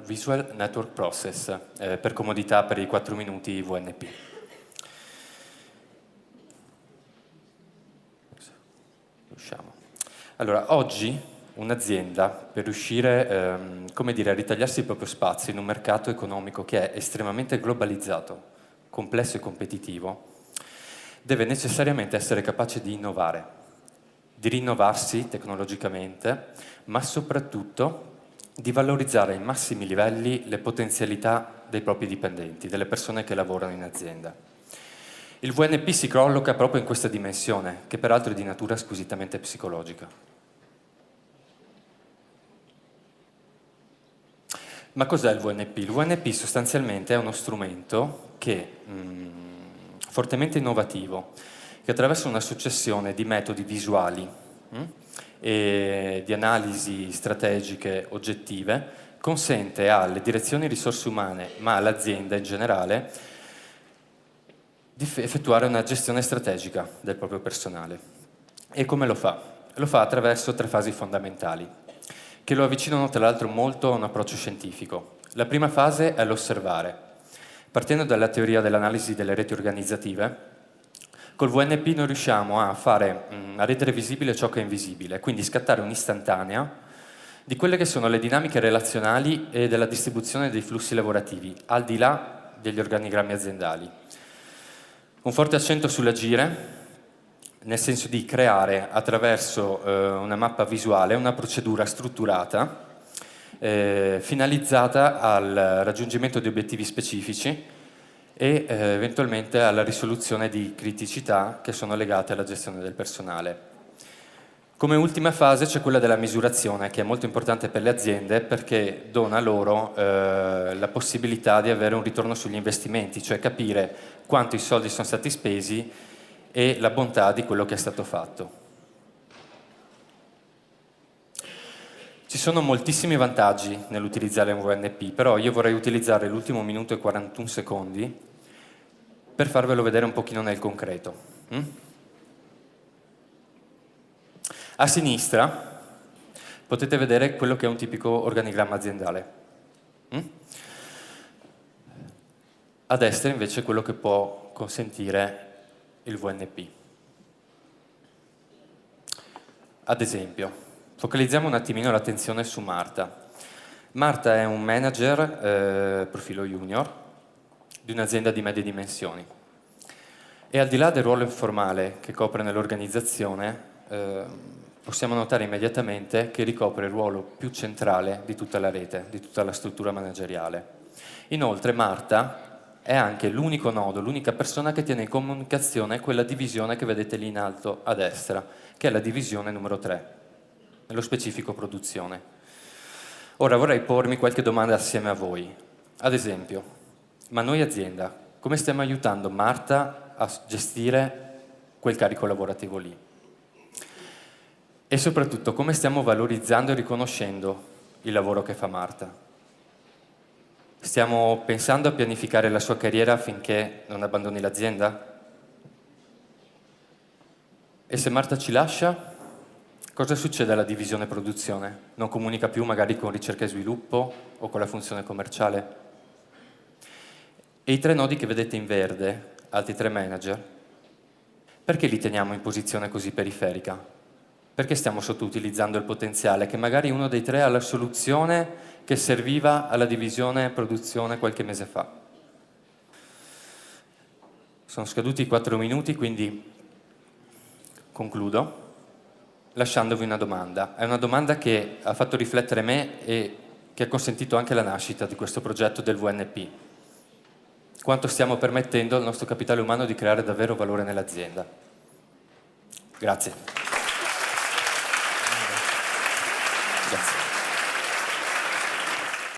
Visual Network Process, per comodità per i 4 minuti VNP. Riusciamo. Allora, oggi un'azienda, per riuscire come dire, a ritagliarsi il proprio spazio in un mercato economico che è estremamente globalizzato, complesso e competitivo, deve necessariamente essere capace di innovare, di rinnovarsi tecnologicamente, ma soprattutto di valorizzare ai massimi livelli le potenzialità dei propri dipendenti, delle persone che lavorano in azienda. Il VNP si colloca proprio in questa dimensione, che peraltro è di natura squisitamente psicologica. Ma cos'è il VNP? Il VNP sostanzialmente è uno strumento che, fortemente innovativo, che attraverso una successione di metodi visuali e di analisi strategiche oggettive consente alle direzioni risorse umane, ma all'azienda in generale, di effettuare una gestione strategica del proprio personale. E come lo fa? Lo fa attraverso 3 fasi fondamentali, che lo avvicinano tra l'altro molto a un approccio scientifico. La prima fase è l'osservare. Partendo dalla teoria dell'analisi delle reti organizzative, col VNP noi riusciamo a rendere visibile ciò che è invisibile, quindi scattare un'istantanea di quelle che sono le dinamiche relazionali e della distribuzione dei flussi lavorativi, al di là degli organigrammi aziendali. Un forte accento sull'agire, nel senso di creare attraverso una mappa visuale una procedura strutturata finalizzata al raggiungimento di obiettivi specifici e eventualmente alla risoluzione di criticità che sono legate alla gestione del personale. Come ultima fase c'è quella della misurazione, che è molto importante per le aziende perché dona loro la possibilità di avere un ritorno sugli investimenti, cioè capire quanto i soldi sono stati spesi e la bontà di quello che è stato fatto. Ci sono moltissimi vantaggi nell'utilizzare un VNP, però io vorrei utilizzare l'ultimo minuto e 41 secondi per farvelo vedere un pochino nel concreto. A sinistra potete vedere quello che è un tipico organigramma aziendale. A destra invece quello che può consentire il VNP. Ad esempio, focalizziamo un attimino l'attenzione su Marta. Marta è un manager profilo junior di un'azienda di medie dimensioni e al di là del ruolo informale che copre nell'organizzazione possiamo notare immediatamente che ricopre il ruolo più centrale di tutta la rete, di tutta la struttura manageriale. Inoltre Marta è anche l'unico nodo, l'unica persona che tiene in comunicazione quella divisione che vedete lì in alto a destra, che è la divisione numero 3, nello specifico produzione. Ora vorrei pormi qualche domanda assieme a voi. Ad esempio, ma noi azienda, come stiamo aiutando Marta a gestire quel carico lavorativo lì? E soprattutto, come stiamo valorizzando e riconoscendo il lavoro che fa Marta? Stiamo pensando a pianificare la sua carriera affinché non abbandoni l'azienda? E se Marta ci lascia, cosa succede alla divisione produzione? Non comunica più magari con ricerca e sviluppo o con la funzione commerciale? E i 3 nodi che vedete in verde, altri 3 manager, perché li teniamo in posizione così periferica? Perché stiamo sottoutilizzando il potenziale che magari uno dei 3 ha la soluzione che serviva alla divisione produzione qualche mese fa? Sono scaduti i 4 minuti, quindi concludo lasciandovi una domanda. È una domanda che ha fatto riflettere me e che ha consentito anche la nascita di questo progetto del VNP. Quanto stiamo permettendo al nostro capitale umano di creare davvero valore nell'azienda? Grazie. Grazie.